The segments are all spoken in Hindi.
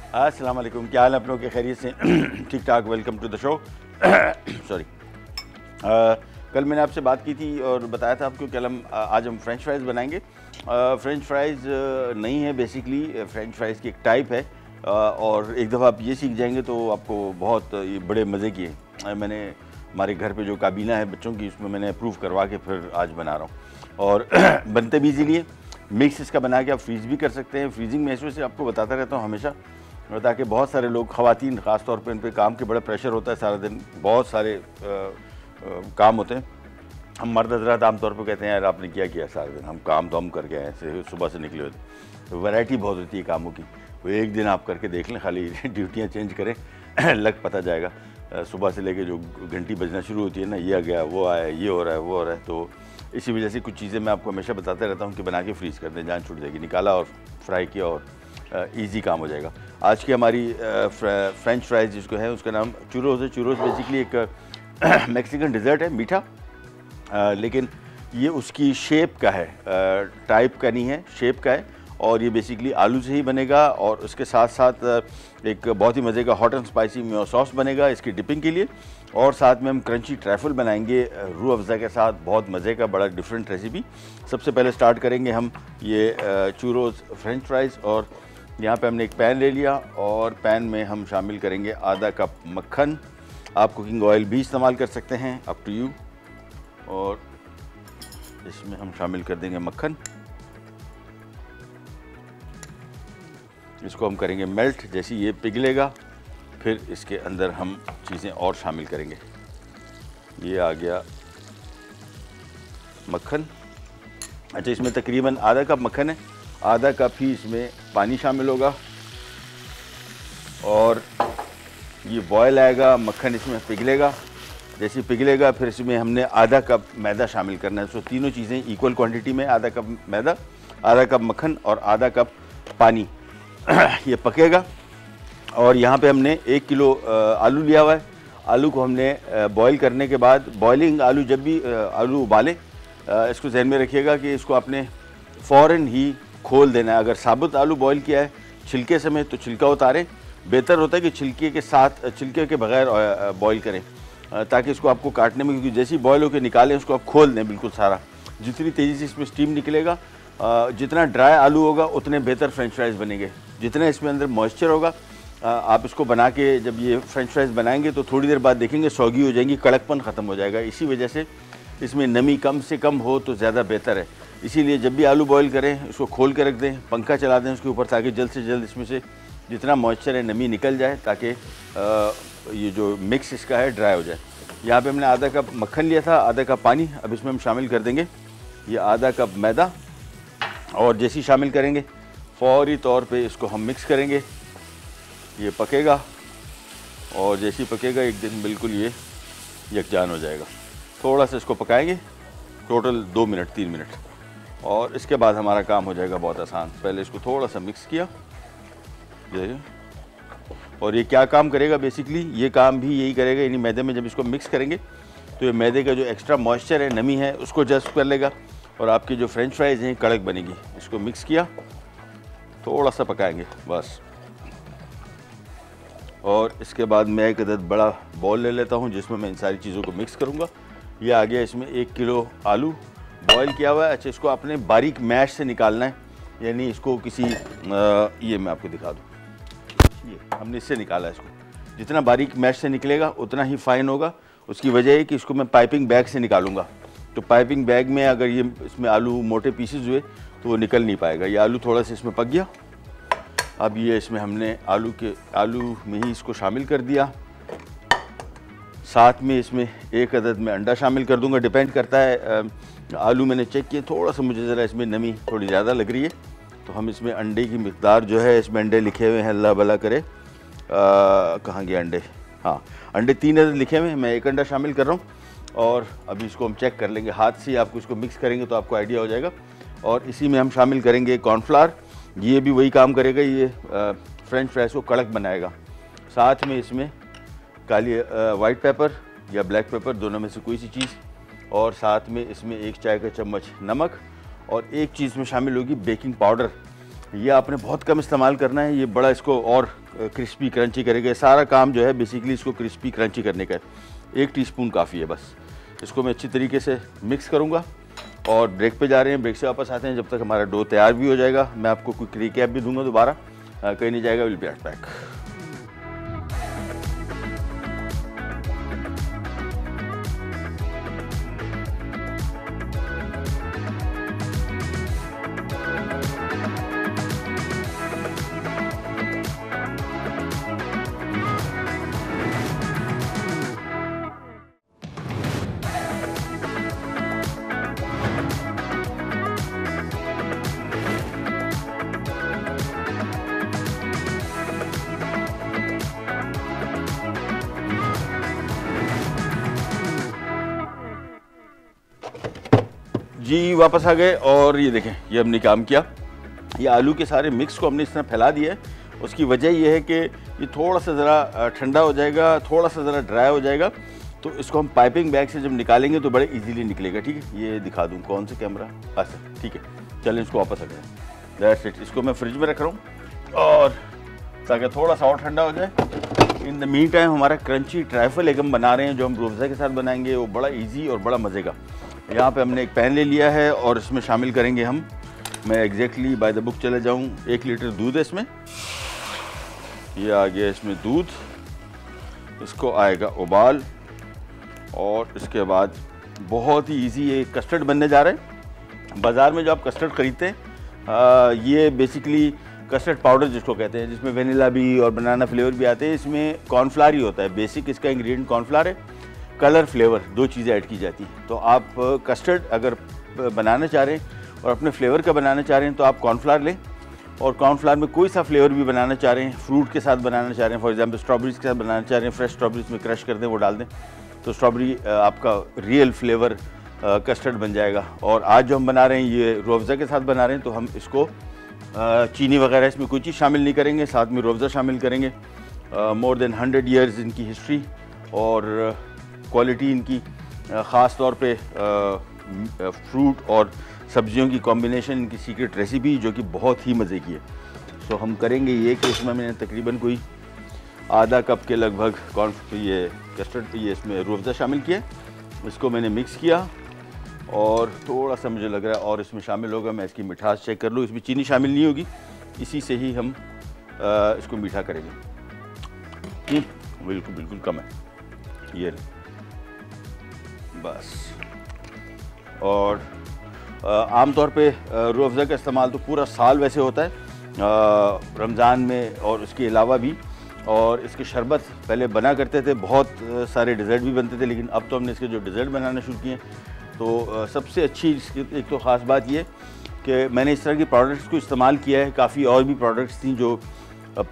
अस्सलाम वालेकुम, क्या हाल है आप लोगों के? खैरियत से? ठीक ठाक। Welcome to the show. Sorry, कल मैंने आपसे बात की थी और बताया था आपको कि आज हम फ्रेंच फ्राइज़ बनाएंगे। फ्रेंच फ्राइज़ नहीं है, बेसिकली फ्रेंच फ्राइज़ की एक टाइप है, और एक दफ़ा आप ये सीख जाएंगे तो आपको बहुत ये बड़े मज़े की है। मैंने हमारे घर पे जो काबीना है बच्चों की, उसमें मैंने अप्रूव करवा के फिर आज बना रहा हूँ। और बनते भी इजीली है। मिक्स इसका बना के आप फ्रीज़ भी कर सकते हैं। फ्रीजिंग में इस वजह से आपको बताता रहता हूँ हमेशा, ताकि बहुत सारे लोग, ख़वातीन ख़ास तौर पे, इन पे काम के बड़ा प्रेशर होता है, सारा दिन बहुत सारे काम होते हैं। हम मर्द हज़रात आमतौर पे कहते हैं यार आपने क्या किया सारा दिन, हम काम तो हम करके आए हैं, सुबह से निकले हुए थे। तो वैरायटी बहुत होती है कामों की। वो एक दिन आप करके देख लें, खाली ड्यूटियाँ चेंज करें लग पता जाएगा। सुबह से लेके जो घंटी बजना शुरू होती है ना, ये आ गया, वो आया, ये हो रहा है, वो हो रहा है। तो इसी वजह से कुछ चीज़ें मैं आपको हमेशा बताते रहता हूँ कि बना के फ्रीज़ कर दें, जान छूट जाएगी। निकाला और फ्राई किया और ईज़ी काम हो जाएगा। आज की हमारी फ्रेंच फ्राइज़ जिसको है उसका नाम चूरोज़ है। चूरोज़ बेसिकली एक मैक्सिकन डिज़र्ट है, मीठा, लेकिन ये उसकी शेप का है, टाइप का नहीं है, शेप का है। और ये बेसिकली आलू से ही बनेगा, और उसके साथ साथ एक बहुत ही मज़े का hot and spicy Mayo sauce बनेगा इसकी डिपिंग के लिए। और साथ में हम क्रंची ट्रैफल बनाएंगे रूह अफ़ज़ा के साथ, बहुत मज़े का, बड़ा डिफरेंट रेसिपी। सबसे पहले स्टार्ट करेंगे हम ये चूरोज़ फ्रेंच फ्राइज़। और यहाँ पे हमने एक पैन ले लिया, और पैन में हम शामिल करेंगे आधा कप मक्खन। आप कुकिंग ऑयल भी इस्तेमाल कर सकते हैं, अप टू यू। और इसमें हम शामिल कर देंगे मक्खन, इसको हम करेंगे मेल्ट। जैसे ये पिघलेगा फिर इसके अंदर हम चीज़ें और शामिल करेंगे। ये आ गया मक्खन। अच्छा, इसमें तकरीबन आधा कप मक्खन है, आधा कप ही इसमें पानी शामिल होगा, और ये बॉयल आएगा, मक्खन इसमें पिघलेगा। जैसे पिघलेगा फिर इसमें हमने आधा कप मैदा शामिल करना है। सो तीनों चीज़ें इक्वल क्वांटिटी में, आधा कप मैदा, आधा कप मक्खन और आधा कप पानी। ये पकेगा। और यहाँ पे हमने 1 किलो आलू लिया हुआ है। आलू को हमने बॉईल करने के बाद, बॉइलिंग आलू, जब भी आलू उबालें, इसको ज़हन में रखिएगा कि इसको आपने फ़ौरन ही खोल देना है। अगर साबुत आलू बॉईल किया है छिलके समेत तो छिलका उतारें। बेहतर होता है कि छिलके के साथ, छिलके के बगैर बॉईल करें, ताकि इसको आपको काटने में, क्योंकि जैसे ही बॉयल होकर निकालें उसको आप खोल दें बिल्कुल सारा। जितनी तेज़ी से इसमें स्टीम निकलेगा, जितना ड्राई आलू होगा उतने बेहतर फ्रेंच फ्राइज़ बनेंगे। जितना इसमें अंदर मॉइस्चर होगा, आप इसको बना के जब ये फ्रेंच फ्राइज़ बनाएंगे तो थोड़ी देर बाद देखेंगे सौगी हो जाएंगी, कड़कपन ख़त्म हो जाएगा। इसी वजह से इसमें नमी कम से कम हो तो ज़्यादा बेहतर है। इसीलिए जब भी आलू बॉईल करें उसको खोल के रख दें, पंखा चला दें उसके ऊपर, ताकि जल्द से जल्द इसमें से जितना मॉइस्चर है, नमी निकल जाए, ताकि ये जो मिक्स इसका है ड्राई हो जाए। यहाँ पे हमने आधा कप मक्खन लिया था, आधा कप पानी। अब इसमें हम शामिल कर देंगे ये आधा कप मैदा, और जैसे ही शामिल करेंगे फौरी तौर पे इसको हम मिक्स करेंगे। ये पकेगा, और जैसे ही पकेगा एक दिन बिल्कुल ये यकजान हो जाएगा। थोड़ा सा इसको पकाएंगे, टोटल 2 मिनट 3 मिनट, और इसके बाद हमारा काम हो जाएगा बहुत आसान। पहले इसको थोड़ा सा मिक्स किया, और ये क्या काम करेगा, बेसिकली ये काम भी यही करेगा, यानी मैदे में जब इसको मिक्स करेंगे तो ये मैदे का जो एक्स्ट्रा मॉइस्चर है, नमी है, उसको जज़्ब कर लेगा, और आपकी जो फ्रेंच फ्राइज़ हैं कड़क बनेगी। इसको मिक्स किया, थोड़ा सा पकाएंगे बस। और इसके बाद मैं एक अदद बड़ा बॉल ले लेता हूँ जिसमें मैं इन सारी चीज़ों को मिक्स करूँगा। ये आ गया, इसमें 1 किलो आलू बॉयल किया हुआ है। अच्छा, इसको आपने बारीक मैश से निकालना है, यानी इसको किसी ये मैं आपको दिखा दूँ, ये हमने इससे निकाला है। इसको जितना बारीक मैश से निकलेगा उतना ही फ़ाइन होगा। उसकी वजह है कि इसको मैं पाइपिंग बैग से निकालूंगा, तो पाइपिंग बैग में अगर ये इसमें आलू मोटे पीसेस हुए तो वो निकल नहीं पाएगा। ये आलू थोड़ा सा इसमें पक गया। अब ये इसमें हमने आलू में ही इसको शामिल कर दिया। साथ में इसमें 1 अदद में अंडा शामिल कर दूंगा। डिपेंड करता है, आलू मैंने चेक किया, थोड़ा सा मुझे ज़रा इसमें नमी थोड़ी ज़्यादा लग रही है, तो हम इसमें अंडे की मिक़दार जो है, इसमें अंडे लिखे हुए हैं, अल्लाह भला करे, कहाँ गए अंडे, हाँ अंडे 3 अदद लिखे हुए हैं, मैं 1 अंडा शामिल कर रहा हूँ। और अभी इसको हम चेक कर लेंगे हाथ से, आपको इसको मिक्स करेंगे तो आपको आइडिया हो जाएगा। और इसी में हम शामिल करेंगे कॉर्नफ्लावर, ये भी वही काम करेगा, ये फ्रेंच फ्राइज़ को कड़क बनाएगा। साथ में इसमें काली वाइट पेपर या ब्लैक पेपर, दोनों में से कोई सी चीज़, और साथ में इसमें 1 चाय का चम्मच नमक, और एक चीज़ में शामिल होगी बेकिंग पाउडर। ये आपने बहुत कम इस्तेमाल करना है, ये बड़ा इसको और क्रिस्पी क्रंची करेगा। सारा काम जो है बेसिकली इसको क्रिस्पी क्रंची करने का है। 1 टीस्पून काफ़ी है बस। इसको मैं अच्छी तरीके से मिक्स करूँगा और ब्रेक पे जा रहे हैं। ब्रेक से वापस आते हैं, जब तक हमारा डो तैयार भी हो जाएगा। मैं आपको क्विक रिकैप भी दूंगा दोबारा, कहीं नहीं जाएगा। Will be right back. जी वापस आ गए और ये देखें, ये हमने काम किया। ये आलू के सारे मिक्स को हमने इस तरह फैला दिया है। उसकी वजह ये है कि ये थोड़ा सा ज़रा ठंडा हो जाएगा, थोड़ा सा ज़रा ड्राई हो जाएगा, तो इसको हम पाइपिंग बैग से जब निकालेंगे तो बड़े इजीली निकलेगा। ठीक है, ये दिखा दूँ कौन से कैमरा। अच्छा ठीक है, चलें इसको वापस आ गए। That's it. इसको मैं फ्रिज में रख रहा हूँ और ताकि थोड़ा सा और ठंडा हो जाए। इन द मीन टाइम हमारा क्रंची ट्राइफल एग हम बना रहे हैं, जो हम रूह अफ़ज़ा के साथ बनाएंगे, वो बड़ा ईजी और बड़ा मज़े का। यहाँ पे हमने एक पैन ले लिया है और इसमें शामिल करेंगे हम, मैं एग्जैक्टली बाय द बुक चले जाऊँ, 1 लीटर दूध है इसमें। ये आ गया इसमें दूध, इसको आएगा उबाल और इसके बाद बहुत ही इजी ये कस्टर्ड बनने जा रहा है। बाज़ार में जो आप कस्टर्ड ख़रीदते हैं, ये बेसिकली कस्टर्ड पाउडर जिसको कहते हैं, जिसमें वेनिला भी और बनाना फ्लेवर भी आते हैं। इसमें कॉर्नफ्लावर ही होता है, बेसिक इसका इंग्रेडिएंट कॉर्नफ्लावर है। कलर फ्लेवर 2 चीज़ें ऐड की जाती हैं। तो आप कस्टर्ड अगर बनाना चाह रहे हैं और अपने फ्लेवर का बनाना चाह रहे हैं तो आप कॉर्नफ्लावर लें, और कॉर्नफ्लावर में कोई सा फ्लेवर भी बनाना चाह रहे हैं, फ्रूट के साथ बनाना चाह रहे हैं, फॉर एग्जांपल स्ट्रॉबेरीज के साथ बनाना चाह रहे हैं, फ्रेश स्ट्रॉबेरीज में क्रश कर दें, वो डाल दें, तो स्ट्रॉबेरी आपका रियल फ्लेवर कस्टर्ड बन जाएगा। और आज जो हम बना रहे हैं ये रूह अफ़ज़ा के साथ बना रहे हैं, तो हम इसको चीनी वगैरह इसमें कोई चीज़ शामिल नहीं करेंगे, साथ में रूह अफ़ज़ा शामिल करेंगे। मोर देन 100 ईयर्स इनकी हिस्ट्री और क्वालिटी इनकी, ख़ास तौर पे फ्रूट और सब्जियों की कॉम्बिनेशन इनकी सीक्रेट रेसिपी, जो कि बहुत ही मज़े की है। सो हम करेंगे ये कि इसमें मैंने तकरीबन कोई आधा कप के लगभग ये कस्टर्ड, ये इसमें रूह अफ़ज़ा शामिल किया। इसको मैंने मिक्स किया और थोड़ा सा मुझे लग रहा है और इसमें शामिल होगा। मैं इसकी मिठास चेक कर लूँ, इसमें चीनी शामिल नहीं होगी, इसी से ही हम इसको मीठा करेंगे। बिल्कुल बिल्कुल कम है ये बस। और आमतौर पे रूह अफ़ज़ा का इस्तेमाल तो पूरा साल वैसे होता है, रमज़ान में और उसके अलावा भी। और इसके शरबत पहले बना करते थे, बहुत सारे डिज़र्ट भी बनते थे, लेकिन अब तो हमने इसके जो डिज़र्ट बनाना शुरू किए हैं, तो सबसे अच्छी इसकी एक तो ख़ास बात ये कि मैंने इस तरह की प्रोडक्ट्स को इस्तेमाल किया है। काफ़ी और भी प्रोडक्ट्स थी जो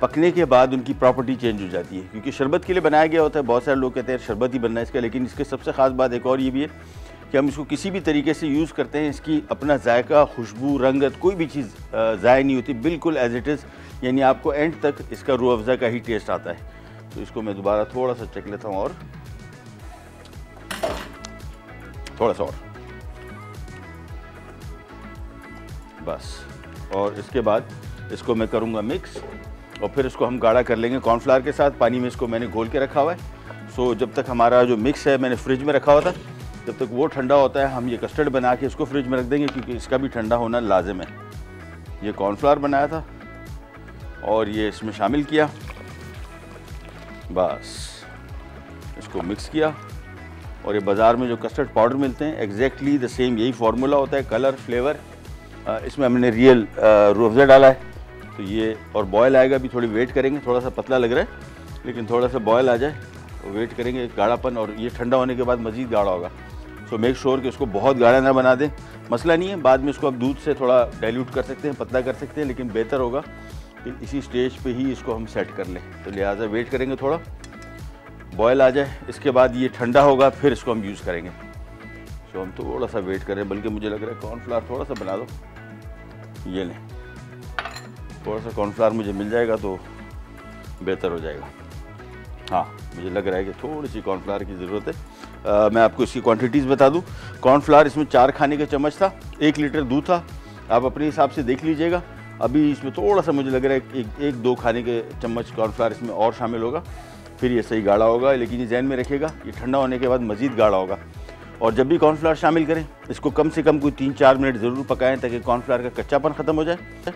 पकने के बाद उनकी प्रॉपर्टी चेंज हो जाती है, क्योंकि शरबत के लिए बनाया गया होता है। बहुत सारे लोग कहते हैं शरबत ही बनना है इसका, लेकिन इसके सबसे ख़ास बात एक और ये भी है कि हम इसको किसी भी तरीके से यूज़ करते हैं, इसकी अपना जायका, खुशबू, रंगत, कोई भी चीज़ ज़ाय नहीं होती, बिल्कुल एज इट इज़। यानी आपको एंड तक इसका रूह अफ़ज़ा का ही टेस्ट आता है। तो इसको मैं दोबारा थोड़ा सा चख लेता हूँ और थोड़ा सा और बस। और इसके बाद इसको मैं करूँगा मिक्स और फिर इसको हम गाढ़ा कर लेंगे कॉर्नफ्लावर के साथ। पानी में इसको मैंने घोल के रखा हुआ है। सो जब तक हमारा जो मिक्स है मैंने फ्रिज में रखा हुआ था, जब तक वो ठंडा होता है हम ये कस्टर्ड बना के इसको फ्रिज में रख देंगे, क्योंकि इसका भी ठंडा होना लाजिम है। ये कॉर्नफ्लावर बनाया था और ये इसमें शामिल किया, बस इसको मिक्स किया। और ये बाज़ार में जो कस्टर्ड पाउडर मिलते हैं एग्जैक्टली द सेम यही फार्मूला होता है, कलर, फ्लेवर। इसमें हमने रियल रूह अफ़ज़ा डाला है। तो ये और बॉयल आएगा, भी थोड़ी वेट करेंगे, थोड़ा सा पतला लग रहा है लेकिन थोड़ा सा बॉयल आ जाए तो वेट करेंगे गाढ़ापन, और ये ठंडा होने के बाद मज़ीद गाढ़ा होगा। सो मेक श्योर कि उसको बहुत गाढ़ा ना बना दें। मसला नहीं है, बाद में इसको आप दूध से थोड़ा डाइल्यूट कर सकते हैं, पतला कर सकते हैं, लेकिन बेहतर होगा कि इसी स्टेज पे ही इसको हम सेट कर लें। तो लिहाजा वेट करेंगे, थोड़ा बॉयल आ जाए, इसके बाद ये ठंडा होगा, फिर इसको हम यूज़ करेंगे। सो हम थोड़ा सा वेट करें, बल्कि मुझे लग रहा है कॉर्नफ्लावर थोड़ा सा बना दो। ये लें, थोड़ा सा कॉर्नफ्लावर मुझे मिल जाएगा तो बेहतर हो जाएगा। हाँ, मुझे लग रहा है कि थोड़ी सी कॉर्नफ्लावर की ज़रूरत है। मैं आपको इसकी क्वांटिटीज़ बता दूं। कॉर्नफ्लावर इसमें 4 खाने के चम्मच था, 1 लीटर दूध था, आप अपने हिसाब से देख लीजिएगा। अभी इसमें थोड़ा सा मुझे लग रहा है एक दो खाने के चम्मच कॉर्नफ्लावर इसमें और शामिल होगा, फिर ये सही गाढ़ा होगा। लेकिन ये जहन में रखिएगा, ये ठंडा होने के बाद मज़ीद गाढ़ा होगा। और जब भी कॉर्नफ्लावर शामिल करें, इसको कम से कम कोई 3-4 मिनट ज़रूर पकाएं ताकि कॉर्नफ्लावर का कच्चापन ख़त्म हो जाए।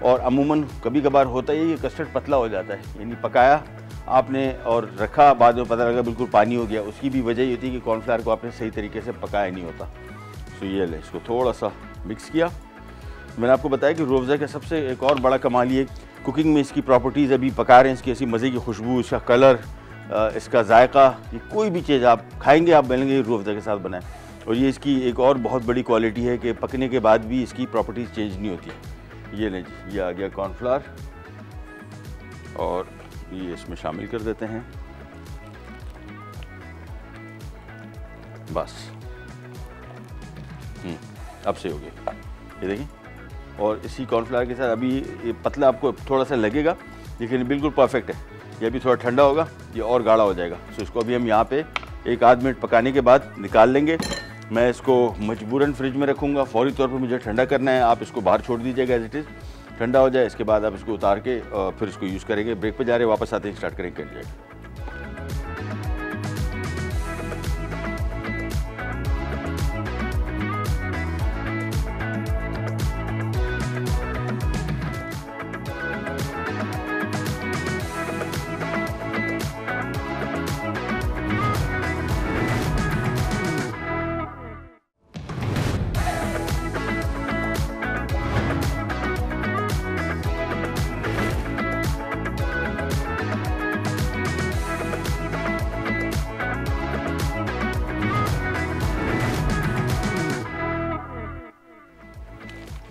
और अमूमन कभी कभार होता है ये कस्टर्ड पतला हो जाता है, यानी पकाया आपने और रखा, बाद में पता लगा बिल्कुल पानी हो गया। उसकी भी वजह ये होती है कि कॉर्नफ्लावर को आपने सही तरीके से पकाया नहीं होता। तो ये ले, इसको थोड़ा सा मिक्स किया। मैंने आपको बताया कि रूह अफ़ज़ा का सबसे एक और बड़ा कमाल ये कुकिंग में इसकी प्रॉपर्टीज़, अभी पका रहे हैं, इसकी ऐसी मज़े की खुशबू, इसका कलर, इसका जायका, ये कोई भी चीज़ आप खाएंगे आप बोलेंगे रूह अफ़ज़ा के साथ बनाएं। और ये इसकी एक और बहुत बड़ी क्वालिटी है कि पकने के बाद भी इसकी प्रॉपर्टीज़ चेंज नहीं होती है। ये लें जी, ये आ गया कॉर्नफ्लावर और ये इसमें शामिल कर देते हैं। बस अब से हो गया, ये देखिए। और इसी कॉर्नफ्लावर के साथ अभी ये पतला आपको थोड़ा सा लगेगा, लेकिन बिल्कुल परफेक्ट है। ये अभी थोड़ा ठंडा होगा, ये और गाढ़ा हो जाएगा। सो इसको अभी हम यहाँ पे 1-8 मिनट पकाने के बाद निकाल लेंगे। मैं इसको मजबूरन फ्रिज में रखूँगा, फौरी तौर पे मुझे ठंडा करना है। आप इसको बाहर छोड़ दीजिएगा एज इट इज़, ठंडा हो जाए, इसके बाद आप इसको उतार के फिर इसको यूज़ करेंगे। ब्रेक पे जा रहे हैं, वापस आते हैं, स्टार्ट करेंगे, कर जाएगा।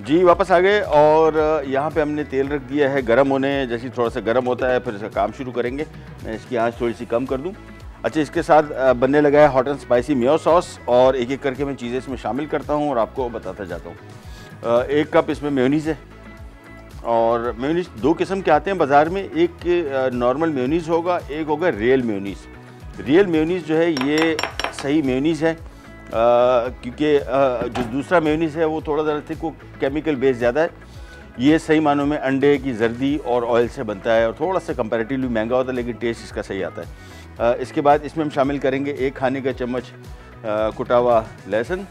जी वापस आ गए और यहाँ पे हमने तेल रख दिया है गर्म होने। जैसे थोड़ा सा गर्म होता है फिर इसका काम शुरू करेंगे। मैं इसकी आंच थोड़ी सी कम कर दूँ। अच्छा, इसके साथ बनने लगा है hot and spicy Mayo sauce और एक एक करके मैं चीज़ें इसमें शामिल करता हूँ और आपको बताता जाता हूँ। 1 कप इसमें मेयोनीज़ है और मेयोनीज़ 2 किस्म के आते हैं बाज़ार में। एक नॉर्मल मेयोनीज़ होगा, एक होगा रियल मेयोनीज़। रियल मेयोनीज़ जो है ये सही मेयोनीज़ है क्योंकि जो दूसरा मेयोनीज़ है वो थोड़ा ज़रा थिक, वो केमिकल बेस ज़्यादा है। ये सही मानों में अंडे की जर्दी और ऑयल से बनता है और थोड़ा सा कंपैरेटिवली महंगा होता है, लेकिन टेस्ट इसका सही आता है। इसके बाद इसमें हम शामिल करेंगे 1 खाने का चम्मच कुटा हुआ लहसुन।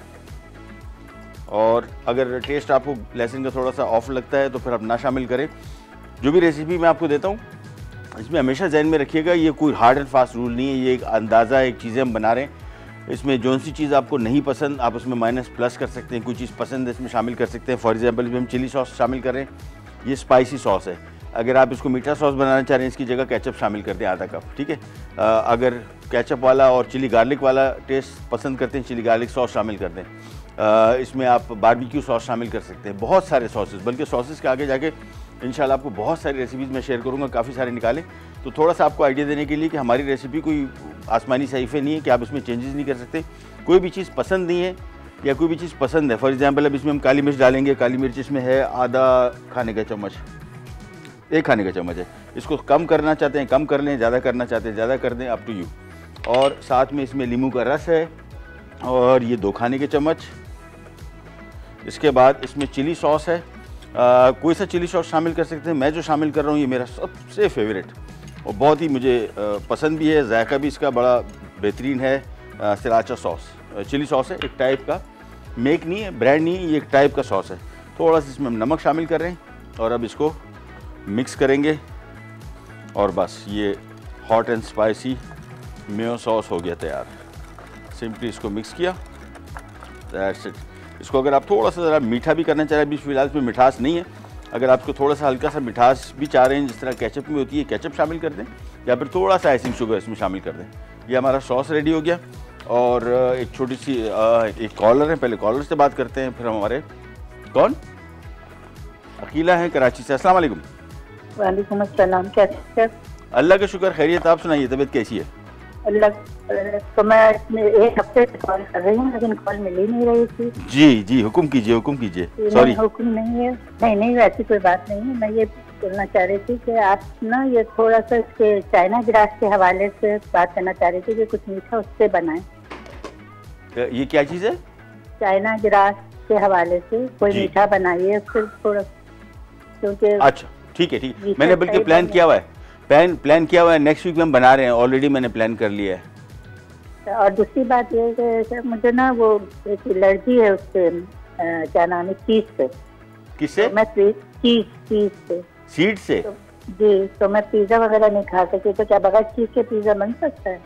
और अगर टेस्ट आपको लहसुन का थोड़ा सा ऑफ लगता है तो फिर आप ना शामिल करें। जो भी रेसिपी मैं आपको देता हूँ इसमें हमेशा जहन में रखिएगा, ये कोई हार्ड एंड फास्ट रूल नहीं है, ये एक अंदाज़ा, एक चीज़ें हम बना रहे हैं। इसमें जौन सी चीज़ आपको नहीं पसंद आप उसमें माइनस प्लस कर सकते हैं, कोई चीज़ पसंद है इसमें शामिल कर सकते हैं। फॉर एग्जांपल इसमें हम चिली सॉस शामिल कर रहे हैं, ये स्पाइसी सॉस है। अगर आप इसको मीठा सॉस बनाना चाह रहे हैं इसकी जगह केचप शामिल कर दें आधा कप, ठीक है। अगर केचप वाला और चिली गार्लिक वाला टेस्ट पसंद करते हैं, चिली गार्लिक सॉस शामिल कर दें। इसमें आप बारबेक्यू सॉस शामिल कर सकते हैं। बहुत सारे सॉसेस, बल्कि सॉसेस के आगे जाके इंशाल्लाह आपको बहुत सारी रेसिपीज़ मैं शेयर करूँगा, काफ़ी सारे निकाले। तो थोड़ा सा आपको आइडिया देने के लिए कि हमारी रेसिपी कोई आसमानी सहीफ़े नहीं है कि आप इसमें चेंजेस नहीं कर सकते। कोई भी चीज़ पसंद नहीं है या कोई भी चीज़ पसंद है, फॉर एग्जांपल अब इसमें हम काली मिर्च डालेंगे। काली मिर्च इसमें है आधा खाने का चम्मच, 1 खाने का चम्मच है। इसको कम करना चाहते हैं कम कर लें, ज़्यादा करना चाहते हैं ज़्यादा कर दें, अप टू यू। और साथ में इसमें नींबू का रस है और ये 2 खाने के चम्मच। इसके बाद इसमें चिली सॉस है, कोई सा चिली सॉस शामिल कर सकते हैं। मैं जो शामिल कर रहा हूँ ये मेरा सबसे फेवरेट और बहुत ही मुझे पसंद भी है, जायका भी इसका बड़ा बेहतरीन है। सराचा सॉस चिली सॉस है, एक टाइप का, मेक नहीं है, ब्रांड नहीं है, ये एक टाइप का सॉस है। थोड़ा सा इसमें हम नमक शामिल कर रहे हैं और अब इसको मिक्स करेंगे और बस ये hot and spicy Mayo sauce हो गया तैयार। सिंपली इसको मिक्स किया, दैट्स इट। इसको अगर आप थोड़ा सा ज़रा मीठा भी करना चाह रहे हैं, अभी फिलहाल इसमें मिठास नहीं है, अगर आपको थोड़ा सा हल्का सा मिठास भी चाह रहे हैं जिस तरह केचप में होती है, केचप शामिल कर दें या फिर थोड़ा सा आइसिंग शुगर इसमें शामिल कर दें। ये हमारा सॉस रेडी हो गया। और एक छोटी सी एक कॉलर है, पहले कॉलर से बात करते हैं, फिर हम हमारे कौन अकीला हैं कराची से। अस्सलाम वालेकुम। वालेकुम अस्सलाम, कैसे हैं? अल्लाह का शुक्र, खैरियत। आप सुनाइए, तबीयत कैसी है? अल्लाह, तो मैं 1 हफ्ते से कॉल कर रही हूँ लेकिन कॉल मिल ही नहीं रही थी। जी जी, हुक्म कीजिए, हुक्म कीजिए। सॉरी, हुक्म नहीं है। नहीं, वैसी कोई बात नहीं है। मैं ये बोलना चाह रही थी कि आप ना ये थोड़ा सा इसके चाइना ग्रास के हवाले से बात करना चाह रही थी कि कुछ मीठा उससे बनाएं। ये क्या चीज़ है? चाइना ग्रास के हवाले से कोई मीठा बनाइए उससे थोड़ा। क्योंकि अच्छा ठीक है, ठीक है। मैंने बल्कि प्लान किया हुआ है, प्लान किया हुआ है, नेक्स्ट वीक में हम बना रहे हैं, ऑलरेडी मैंने प्लान कर लिया है। और दूसरी बात ये है कि सर मुझे ना वो एक एलर्जी है उससे, क्या नाम है, चीज से। किससे? तो मैं चीज से। सीड से? जी, तो मैं पिज्जा वगैरह नहीं खा सकती, तो क्या बगैर चीज के पिज्जा बन सकता है?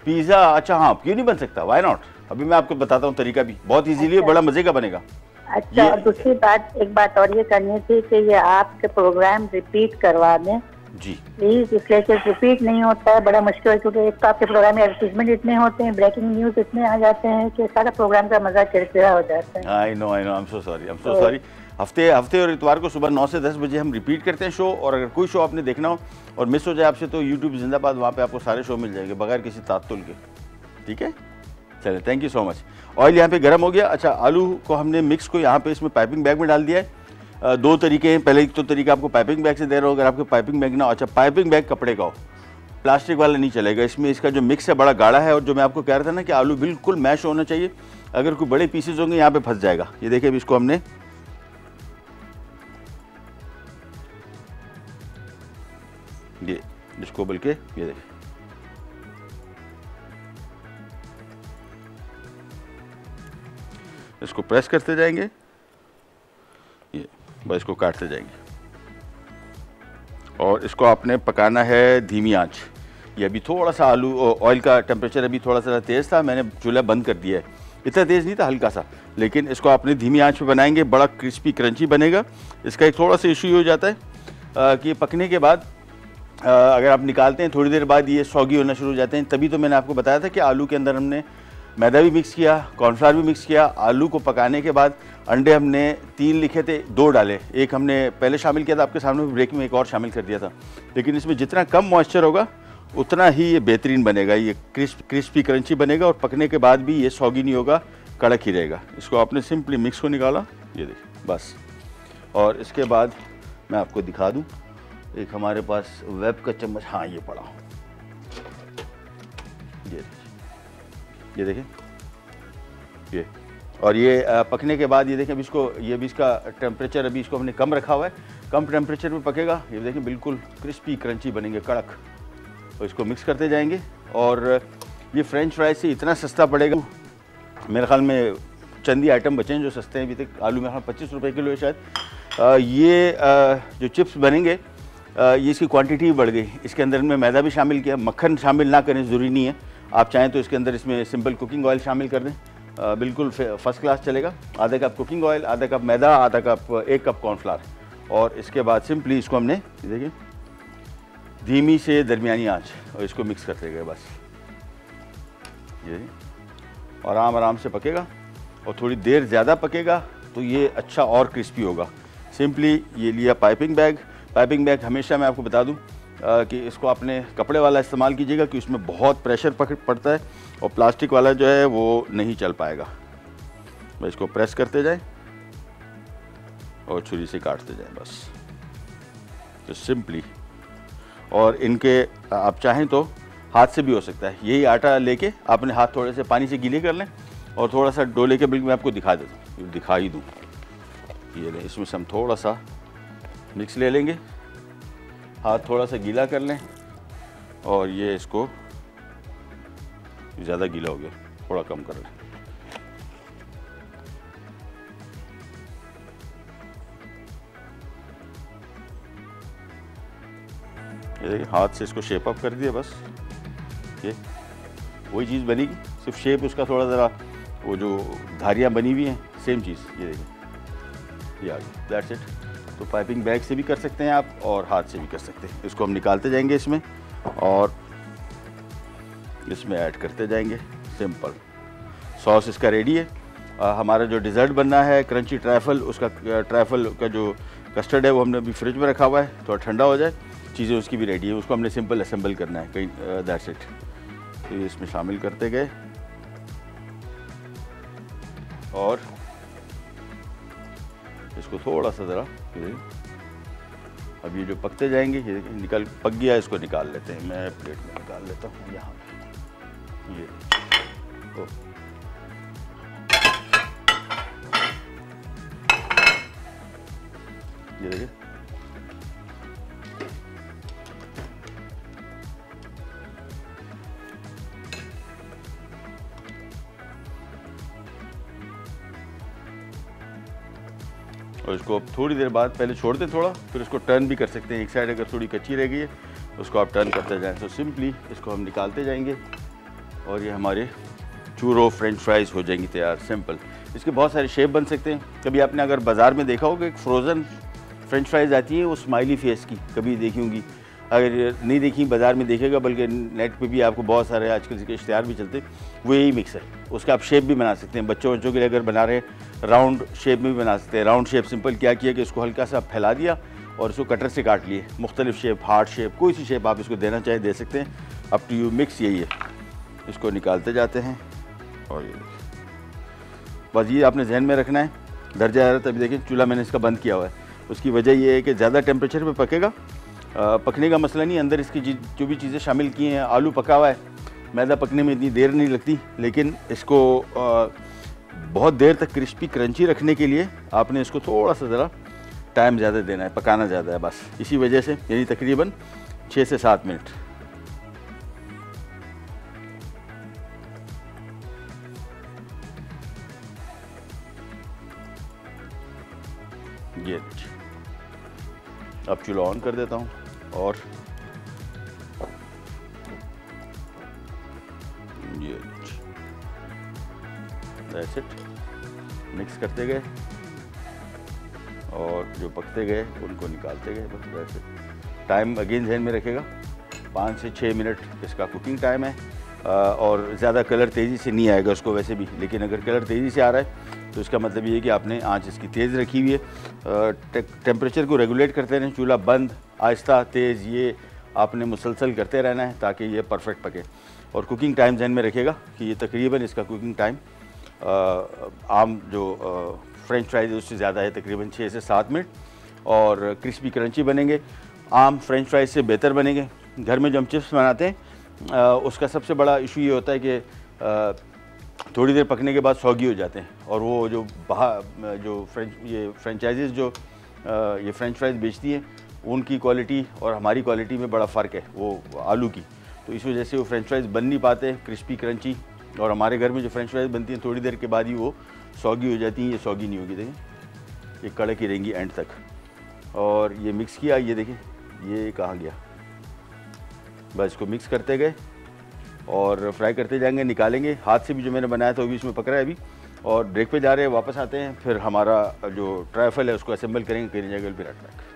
पिज्जा? अच्छा हाँ, क्यों नहीं बन सकता, व्हाई नॉट। अभी मैं आपको बताता हूँ तरीका भी, बहुत इजीली है, बड़ा मजे का बनेगा। अच्छा, और दूसरी बात, एक बात और ये करनी थी कि ये आपके प्रोग्राम रिपीट करवा दें जी प्लीज, इसलिए कि रिपीट नहीं होता है, बड़ा मुश्किल है, क्योंकि एक तो आपके प्रोग्राम में एडवर्टीजमेंट इतने होते हैं, ब्रेकिंग न्यूज इतने आ जाते हैं कि सारा प्रोग्राम का मजा चिड़चिड़ा हो जाता है। I know, I am so sorry. हफ्ते और इतवार को सुबह 9 से 10 बजे हम रिपीट करते हैं शो, और अगर कोई शो आपने देखना हो और मिस हो जाए आपसे तो यूट्यूब जिंदाबाद, वहाँ पे आपको सारे शो मिल जाएंगे बगैर किसी तातुल के। ठीक है, चलिए, thank you so much. Oil यहाँ पे गर्म हो गया। अच्छा, आलू को हमने मिक्स को यहाँ पे इसमें पाइपिंग बैग में डाल दिया है। दो तरीके हैं, पहले तो तरीका आपको पाइपिंग बैग से दे रहा हो, अगर आपको पाइपिंग बैग ना, अच्छा पाइपिंग बैग कपड़े का हो, प्लास्टिक वाला नहीं चलेगा। इसमें इसका जो मिक्स है बड़ा गाढ़ा है, और जो मैं आपको कह रहा था ना कि आलू बिल्कुल मैश होना चाहिए, अगर कोई बड़े पीसेज होंगे यहाँ पे फंस जाएगा। ये देखिए, अभी इसको हमने ये इसको बल्कि ये देखिए, इसको प्रेस करते जाएंगे, ये बस इसको काटते जाएंगे, और इसको आपने पकाना है धीमी आंच। ये अभी थोड़ा सा आलू, ऑयल का टेम्परेचर अभी थोड़ा सा तेज़ था, मैंने चूल्हा बंद कर दिया है, इतना तेज़ नहीं था, हल्का सा, लेकिन इसको आपने धीमी आंच पे बनाएंगे, बड़ा क्रिस्पी क्रंची बनेगा। इसका एक थोड़ा सा इशू ये हो जाता है कि पकने के बाद अगर आप निकालते हैं थोड़ी देर बाद ये सौगी होना शुरू हो जाते हैं। तभी तो मैंने आपको बताया था कि आलू के अंदर हमने मैदा भी मिक्स किया, कॉर्नफ्लावर भी मिक्स किया। आलू को पकाने के बाद अंडे हमने 3 लिखे थे, 2 डाले, एक हमने पहले शामिल किया था, आपके सामने ब्रेक में एक और शामिल कर दिया था। लेकिन इसमें जितना कम मॉइस्चर होगा उतना ही ये बेहतरीन बनेगा, ये क्रिस्पी क्रंची बनेगा, और पकने के बाद भी ये सौगी नहीं होगा, कड़क ही रहेगा। इसको आपने सिंपली मिक्स को निकाला, ये देखिए बस। और इसके बाद मैं आपको दिखा दूँ, एक हमारे पास वेब का चम्मच, हाँ ये पड़ा, ये देखिए ये, और ये पकने के बाद ये देखें, अभी इसको, ये भी इसका टेम्परेचर अभी इसको हमने कम रखा हुआ है, कम टेम्परेचर में पकेगा। ये देखें बिल्कुल क्रिस्पी क्रंची बनेंगे, कड़क। और इसको मिक्स करते जाएंगे, और ये फ्रेंच फ्राइज से इतना सस्ता पड़ेगा, मेरे ख्याल में चंद ही आइटम बचे हैं जो सस्ते हैं अभी तक। आलू मेरे ख्याल 25 रुपये किलो है शायद। ये जो चिप्स बनेंगे, ये इसकी क्वांटिटी भी बढ़ गई, इसके अंदर में मैदा भी शामिल किया, मक्खन शामिल ना करें, ज़रूरी नहीं है, आप चाहें तो इसके अंदर इसमें सिंपल कुकिंग ऑयल शामिल कर दें, बिल्कुल फर्स्ट क्लास चलेगा। आधा कप कुकिंग ऑयल, आधा कप मैदा, आधा कप, 1 कप कॉर्नफ्लावर, और इसके बाद सिंपली इसको हमने देखिए धीमी से दरमियानी आंच, और इसको मिक्स करते गए बस, ये और आराम से पकेगा, और थोड़ी देर ज़्यादा पकेगा तो ये अच्छा और क्रिस्पी होगा। सिंपली ये लिया पाइपिंग बैग हमेशा मैं आपको बता दूं कि इसको आपने कपड़े वाला इस्तेमाल कीजिएगा, कि उसमें बहुत प्रेशर पड़ता है, और प्लास्टिक वाला जो है वो नहीं चल पाएगा। बस इसको प्रेस करते जाएं और छुरी से काटते जाएं बस, तो सिंपली। और इनके आप चाहें तो हाथ से भी हो सकता है, यही आटा लेके आपने हाथ थोड़े से पानी से गीले कर लें, और थोड़ा सा डोले के बिल्कुल मैं आपको दिखा देता हूँ, दिखा ही दूँ। ये लें, इसमें से हम थोड़ा सा मिक्स ले लेंगे, हाथ थोड़ा सा गीला कर लें, और ये इसको, ज़्यादा गीला हो गया, थोड़ा कम कर लें। ये देखिए, हाथ से इसको शेप अप कर दिया बस, ये वही चीज़ बनेगी, सिर्फ शेप उसका थोड़ा ज़रा, वो जो धारियाँ बनी हुई हैं सेम चीज़, ये देखिए, ये आ गई, दैट्स इट। तो पाइपिंग बैग से भी कर सकते हैं आप, और हाथ से भी कर सकते हैं। इसको हम निकालते जाएंगे इसमें, और इसमें ऐड करते जाएंगे, सिंपल। सॉस इसका रेडी है। हमारा जो डिज़र्ट बनना है क्रंची ट्रैफल, उसका ट्रैफल का जो कस्टर्ड है वो हमने अभी फ्रिज में रखा हुआ है, थोड़ा ठंडा हो जाए, चीज़ें उसकी भी रेडी है, उसको हमने सिंपल असेंबल करना है कहीं, दैट्स इट। तो ये इसमें शामिल करते गए, और इसको थोड़ा सा ज़रा, अब ये जो पकते जाएंगे, ये निकल पक गया, इसको निकाल लेते हैं, मैं प्लेट में निकाल लेता हूँ यहाँ पे, ये देखिए और इसको आप थोड़ी देर बाद पहले छोड़ दें थोड़ा, फिर इसको टर्न भी कर सकते हैं। एक साइड अगर थोड़ी कच्ची रह गई है उसको आप टर्न करते जाएँ। तो सिंपली इसको हम निकालते जाएंगे और ये हमारे चूरो फ्रेंच फ्राइज़ हो जाएंगी तैयार। सिंपल। इसके बहुत सारे शेप बन सकते हैं। कभी आपने अगर बाज़ार में देखा होगा एक फ्रोज़न फ्रेंच फ्राइज़ आती है वो स्माइली फेस की, कभी देखी होंगी। अगर नहीं देखी बाज़ार में देखेगा, बल्कि नेट पे भी आपको बहुत सारे आजकल के इश्तिहार भी चलते हैं, वो यही मिक्स है। उसका आप शेप भी बना सकते हैं। बच्चों के लिए अगर बना रहे राउंड शेप में भी बना सकते हैं। राउंड शेप सिंपल क्या किया कि इसको हल्का सा फैला दिया और इसको कटर से काट लिए। मुख्तलिफ शेप, हार्ट शेप, कोई सी शेप आप इसको देना चाहे दे सकते हैं। Up to you. मिक्स यही है। इसको निकालते जाते हैं और ये बस ये आपने जहन में रखना है। दर्जा हरारत अभी देखिए चूल्हा मैंने इसका बंद किया हुआ है। उसकी वजह ये है कि ज़्यादा टेम्परेचर पे पकेगा। पकने का मसला नहीं, अंदर इसकी जो भी चीज़ें शामिल की हैं, आलू पका हुआ है, मैदा पकने में इतनी देर नहीं लगती, लेकिन इसको बहुत देर तक क्रिस्पी क्रंची रखने के लिए आपने इसको थोड़ा सा ज़रा टाइम ज़्यादा देना है, पकाना ज़्यादा है बस। इसी वजह से यानी तकरीबन 6 से 7 मिनट। ये अब चूल्हा ऑन कर देता हूँ और ये दैट्स इट। मिक्स करते गए और जो पकते गए उनको निकालते गए, बस दैट्स इट। टाइम अगेन ध्यान में रखेगा, 5 से 6 मिनट इसका कुकिंग टाइम है। और ज़्यादा कलर तेज़ी से नहीं आएगा उसको वैसे भी, लेकिन अगर कलर तेज़ी से आ रहा है तो इसका मतलब ये है कि आपने आंच इसकी तेज़ रखी हुई है। टेम्परेचर को रेगुलेट करते रहें, चूल्हा बंद, आहिस्ता, तेज़, ये आपने मुसलसल करते रहना है ताकि ये परफेक्ट पके। और कुकिंग टाइम ध्यान में रखिएगा कि ये तकरीबन इसका कुकिंग टाइम आम जो फ्रेंच फ्राइज उससे ज़्यादा है, तकरीबन 6 से 7 मिनट। और क्रिस्पी क्रंची बनेंगे, आम फ्रेंच फ्राइज से बेहतर बनेंगे। घर में जो हम चिप्स बनाते हैं उसका सबसे बड़ा इशू ये होता है कि थोड़ी देर पकने के बाद सौगी हो जाते हैं। और वो जो बाहर जो फ्रेंचाइजीज़ जो ये फ्रेंच फ्राइज बेचती हैं उनकी क्वालिटी और हमारी क्वालिटी में बड़ा फ़र्क है वो आलू की। तो इस वजह से वो फ्रेंच फ्राइज बन नहीं पाते क्रिस्पी क्रंची। और हमारे घर में जो फ्रेंच फ्राइज बनती हैं थोड़ी देर के बाद ही वो सौगी हो जाती हैं। ये सौगी नहीं होगी, देखिए ये कड़क ही रहेंगी एंड तक। और ये मिक्स किया, ये देखिए ये कहाँ गया, बस इसको मिक्स करते गए और फ्राई करते जाएंगे। निकालेंगे हाथ से भी, जो मैंने बनाया था वो भी इसमें पक रहा है अभी। और ब्रेक पे जा रहे हैं, वापस आते हैं, फिर हमारा जो ट्राइफल है उसको असेंबल करेंगे। कहीं जगह भी रख रख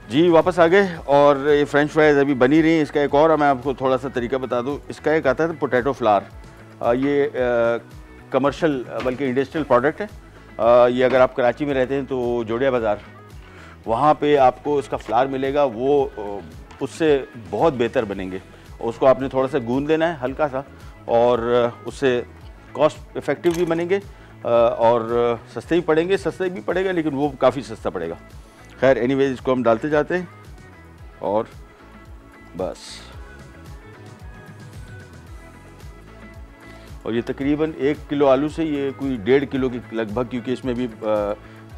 जी, वापस आ गए। और ये फ्रेंच फ्राइज़ अभी बनी रही हैं। इसका एक और मैं आपको थोड़ा सा तरीका बता दूं। इसका एक आता है पोटैटो फ्लावर। ये कमर्शियल बल्कि इंडस्ट्रियल प्रोडक्ट है। ये अगर आप कराची में रहते हैं तो जोड़िया बाज़ार, वहाँ पे आपको इसका फ्लावर मिलेगा। वो उससे बहुत बेहतर बनेंगे। उसको आपने थोड़ा सा गूंद लेना है हल्का सा, और उससे कॉस्ट इफ़ेक्टिव भी बनेंगे और सस्ते भी पड़ेंगे। सस्ते भी पड़ेगा लेकिन वो काफ़ी सस्ता पड़ेगा। खैर एनीवेज, इसको हम डालते जाते हैं और बस। और ये तकरीबन 1 किलो आलू से ये कोई 1.5 किलो की लगभग, क्योंकि इसमें भी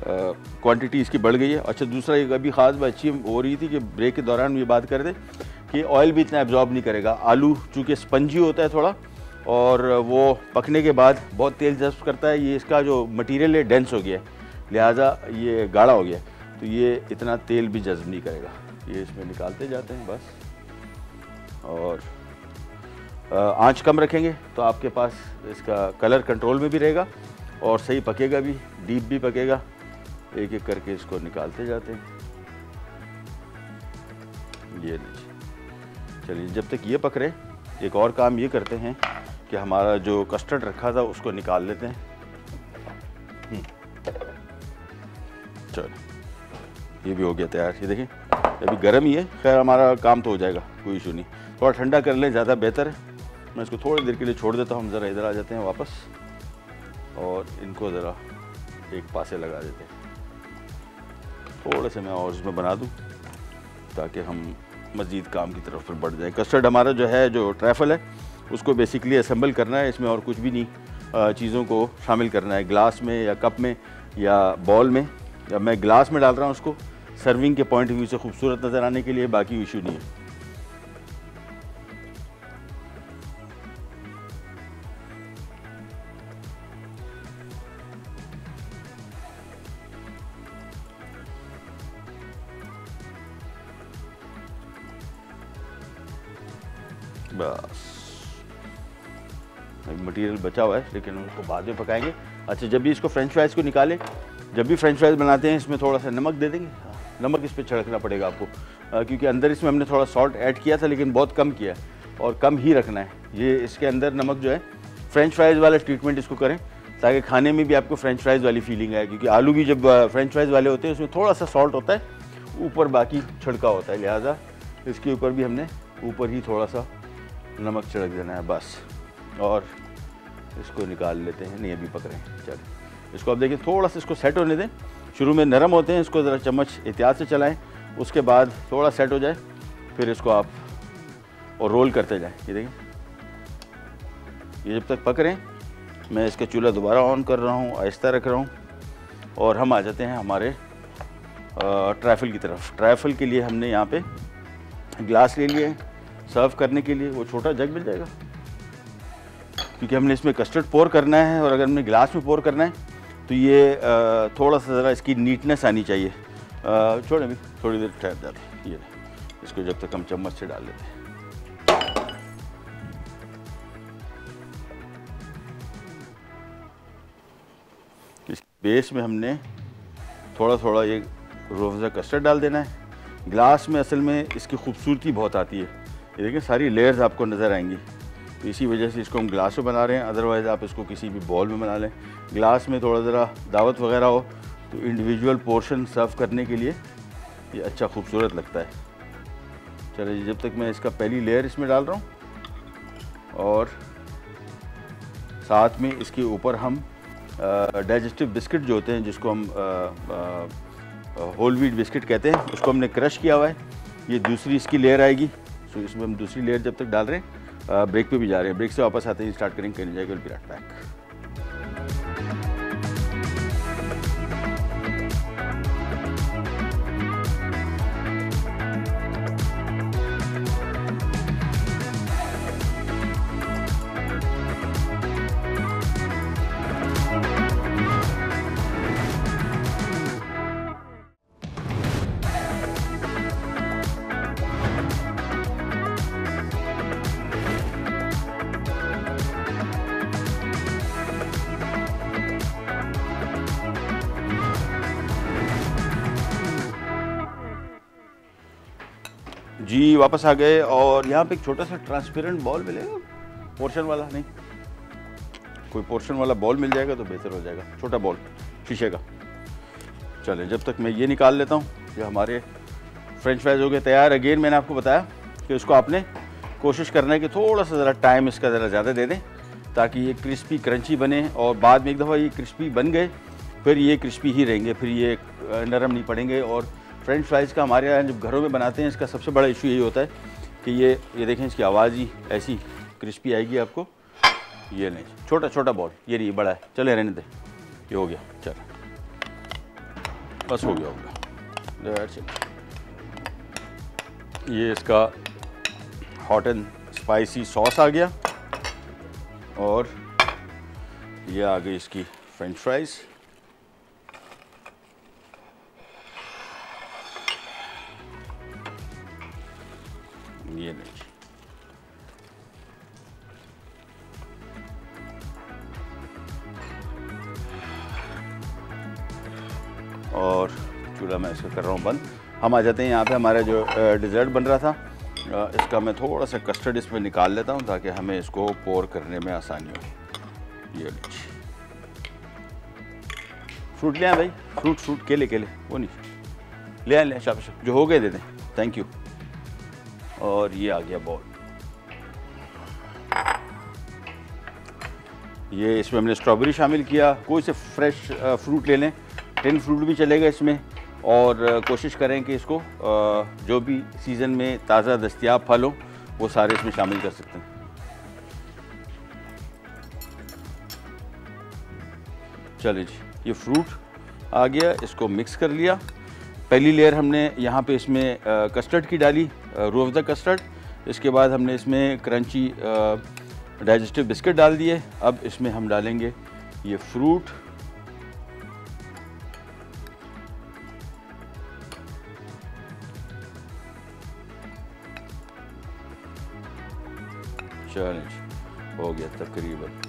क्वांटिटी इसकी बढ़ गई है। अच्छा, दूसरा एक अभी ख़ास बात अच्छी हो रही थी कि ब्रेक के दौरान ये बात कर दें कि ऑयल भी इतना एब्जॉर्ब नहीं करेगा। आलू चूँकि स्पंजी होता है थोड़ा, और वो पकने के बाद बहुत तेल जज्ब करता है। ये इसका जो मटीरियल है डेंस हो गया है, लिहाजा ये गाढ़ा हो गया है, तो ये इतना तेल भी जज्ब नहीं करेगा। ये इसमें निकालते जाते हैं बस। और आंच कम रखेंगे तो आपके पास इसका कलर कंट्रोल में भी रहेगा और सही पकेगा भी, डीप भी पकेगा। एक एक करके इसको निकालते जाते हैं। ये लीजिए। चलिए, जब तक ये पक रहे, एक और काम ये करते हैं कि हमारा जो कस्टर्ड रखा था उसको निकाल लेते हैं। चलो, ये भी हो गया तैयार। ये देखिए अभी गर्म ही है। खैर हमारा काम तो हो जाएगा, कोई इशू नहीं। थोड़ा ठंडा कर लें, ज़्यादा बेहतर है। मैं इसको थोड़ी देर के लिए छोड़ देता हूँ। हम ज़रा इधर आ जाते हैं वापस और इनको ज़रा एक पासे लगा देते हैं। थोड़े से मैं और इसमें बना दूँ ताकि हम मज़ीद काम की तरफ फिर बढ़ जाए। कस्टर्ड हमारा जो है, जो ट्रैफल है, उसको बेसिकली असेंबल करना है। इसमें और कुछ भी नहीं चीज़ों को शामिल करना है, ग्लास में या कप में या बॉल में। या मैं ग्लास में डाल रहा हूँ उसको सर्विंग के पॉइंट ऑफ व्यू से खूबसूरत नज़र आने के लिए, बाकी इशू नहीं है। बस मटेरियल बचा हुआ है लेकिन उसको बाद में पकाएंगे। अच्छा, जब भी इसको फ्रेंच फ्राइज़ को निकालें, जब भी फ्रेंच फ्राइज़ बनाते हैं इसमें थोड़ा सा नमक दे देंगे। नमक इस पर छिड़कना पड़ेगा आपको क्योंकि अंदर इसमें हमने थोड़ा सॉल्ट ऐड किया था लेकिन बहुत कम किया है और कम ही रखना है। ये इसके अंदर नमक जो है, फ्रेंच फ्राइज़ वाला ट्रीटमेंट इसको करें ताकि खाने में भी आपको फ्रेंच फ्राइज़ वाली फीलिंग आए। क्योंकि आलू भी जब फ्रेंच फ्राइज़ वाले होते हैं उसमें थोड़ा सा सॉल्ट होता है, ऊपर बाकी छिड़का होता है, लिहाजा इसके ऊपर भी हमने ऊपर ही थोड़ा सा नमक छिड़क देना है बस। और इसको निकाल लेते हैं। नहीं, अभी पक रहे हैं। चलिए इसको अब देखिए, थोड़ा सा इसको सेट होने दें। शुरू में नरम होते हैं, इसको ज़रा चम्मच एहतियात से चलाएं, उसके बाद थोड़ा सेट हो जाए फिर इसको आप और रोल करते जाएं। ये देखिए, ये जब तक पक रहे हैं मैं इसका चूल्हा दोबारा ऑन कर रहा हूँ, आहिस्ता रख रहा हूँ और हम आ जाते हैं हमारे ट्रैफल की तरफ। ट्रैफल के लिए हमने यहाँ पे ग्लास ले लिए सर्व करने के लिए। वो छोटा जग मिल जाएगा क्योंकि हमने इसमें कस्टर्ड पोर करना है और अगर हमने ग्लास में पोर करना है तो ये थोड़ा सा ज़रा इसकी नीटनेस आनी चाहिए। छोड़े भी थोड़ी देर ठहर जाते हैं। ये इसको जब तक हम चम्मच से डाल लेते हैं। इस बेस में हमने थोड़ा थोड़ा ये रोज़ा कस्टर्ड डाल देना है। ग्लास में असल में इसकी खूबसूरती बहुत आती है। ये देखिए, सारी लेयर्स आपको नज़र आएंगी, तो इसी वजह से इसको हम ग्लास में बना रहे हैं। अदरवाइज़ आप इसको किसी भी बॉल में बना लें। ग्लास में थोड़ा ज़रा दावत वगैरह हो तो इंडिविजुअल पोर्शन सर्व करने के लिए ये अच्छा खूबसूरत लगता है। चलिए, जब तक मैं इसका पहली लेयर इसमें डाल रहा हूँ और साथ में इसके ऊपर हम डाइजेस्टिव बिस्किट जो होते हैं, जिसको हम होल व्हीट बिस्किट कहते हैं, उसको हमने क्रश किया हुआ है। ये दूसरी इसकी लेयर आएगी। तो इसमें हम दूसरी लेयर जब तक डाल रहे हैं, ब्रेक पे भी जा रहे हैं, ब्रेक से वापस आते हैं, स्टार्ट करेंगे, करें जाएगा विराट पैक। जी वापस आ गए और यहाँ पे एक छोटा सा ट्रांसपेरेंट बॉल मिलेगा, पोर्शन वाला नहीं, कोई पोर्शन वाला बॉल मिल जाएगा तो बेहतर हो जाएगा, छोटा बॉल शीशे का। चले, जब तक मैं ये निकाल लेता हूँ। ये हमारे फ्रेंच फ्राइज हो गए तैयार। अगेन मैंने आपको बताया कि इसको आपने कोशिश करना है कि थोड़ा सा ज़रा टाइम इसका ज़रा ज़्यादा दे दें ताकि ये क्रिस्पी क्रंची बने और बाद में एक दफ़ा ये क्रिस्पी बन गए फिर ये क्रिस्पी ही रहेंगे, फिर ये नरम नहीं पड़ेंगे। और फ्रेंच फ्राइज़ का हमारे यहाँ जब घरों में बनाते हैं इसका सबसे बड़ा इशू यही होता है कि ये देखें, इसकी आवाज़ ही ऐसी क्रिस्पी आएगी आपको। ये नहीं, छोटा छोटा बॉल, ये नहीं बड़ा है। चले रहने दे, ये हो गया। चल बस हो गया। ये इसका हॉट एंड स्पाइसी सॉस आ गया और ये आ गई इसकी फ्रेंच फ्राइज़। ये नहीं, और चूल्हा मैं इसका कर रहा हूँ बंद। हम आ जाते हैं यहाँ पे हमारा जो डिज़र्ट बन रहा था, इसका मैं थोड़ा सा कस्टर्ड इसमें निकाल लेता हूँ ताकि हमें इसको पोर करने में आसानी हो। ये लीजिए, फ्रूट ले आए भाई, फ्रूट केले वो नहीं ले आए, शाबाश, जो हो गए दे दें, थैंक यू। और ये आ गया बॉल। ये इसमें हमने स्ट्रॉबेरी शामिल किया। कोई से फ्रेश फ्रूट ले लें, टिन फ्रूट भी चलेगा इसमें, और कोशिश करें कि इसको जो भी सीज़न में ताज़ा दस्तयाब फल हो वो सारे इसमें शामिल कर सकते हैं। चलिए जी, ये फ्रूट आ गया, इसको मिक्स कर लिया। पहली लेयर हमने यहाँ पे इसमें कस्टर्ड की डाली, रूह अफ़ज़ा कस्टर्ड। इसके बाद हमने इसमें क्रंची डाइजेस्टिव बिस्किट डाल दिए। अब इसमें हम डालेंगे ये फ्रूट, चलें हो गया तकरीबन।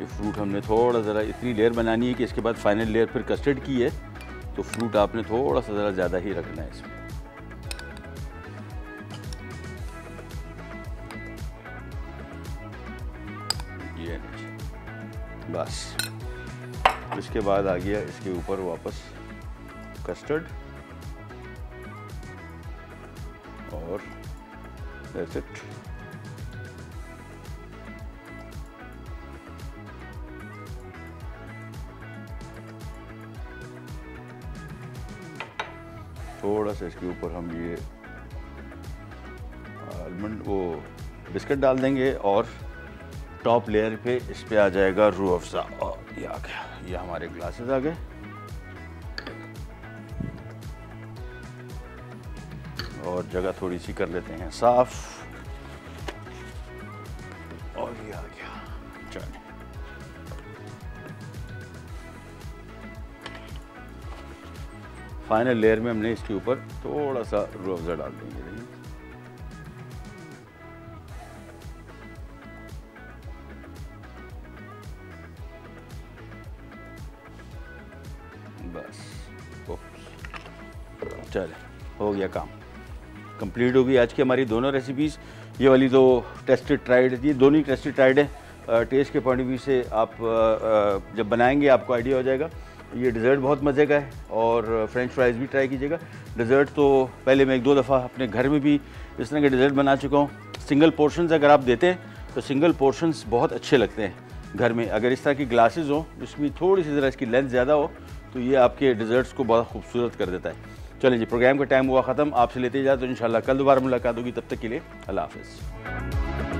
ये फ्रूट हमने थोड़ा ज़रा इतनी लेयर बनानी है कि इसके बाद फाइनल लेयर फिर कस्टर्ड की है, तो फ्रूट आपने थोड़ा सा ज़रा ज़्यादा ही रखना है इसमें। ये बस, इसके बाद आ गया इसके ऊपर वापस कस्टर्ड और दैट्स इट। थोड़ा सा इसके ऊपर हम ये आलमंड वो बिस्किट डाल देंगे और टॉप लेयर पे इस पे आ जाएगा रूह अफ़ज़ा। और ये आ गया, ये हमारे ग्लासेस आ गए। और जगह थोड़ी सी कर लेते हैं साफ, और ये आ गया। चलिए फाइनल लेयर में हमने इसके ऊपर थोड़ा सा रूह अफ़ज़ा डाल देंगे। बस चले, हो गया काम, कंप्लीट हो गई आज की हमारी दोनों रेसिपीज़। ये वाली तो टेस्टेड ट्राइड, ये दोनों ही टेस्टेड ट्राइड है। टेस्ट के पॉइंट ऑफ व्यू से आप जब बनाएंगे आपको आइडिया हो जाएगा। ये डिज़र्ट बहुत मज़े का है, और फ्रेंच फ्राइज़ भी ट्राई कीजिएगा। डिज़र्ट तो पहले मैं 1-2 दफ़ा अपने घर में भी इस तरह के डिज़र्ट बना चुका हूँ। सिंगल पोर्शंस अगर आप देते हैं तो सिंगल पोर्शंस बहुत अच्छे लगते हैं घर में। अगर इस तरह की ग्लासेस हो जिसमें थोड़ी सी ज़रा इसकी लेंथ ज़्यादा हो तो ये आपके डिज़र्ट्स को बहुत खूबसूरत कर देता है। चलिए जी, प्रोग्राम का टाइम हुआ ख़त्म, आपसे लेते जाए तो इंशाल्लाह कल दोबारा मुलाकात होगी। तब तक के लिए अल्लाह हाफ़िज़।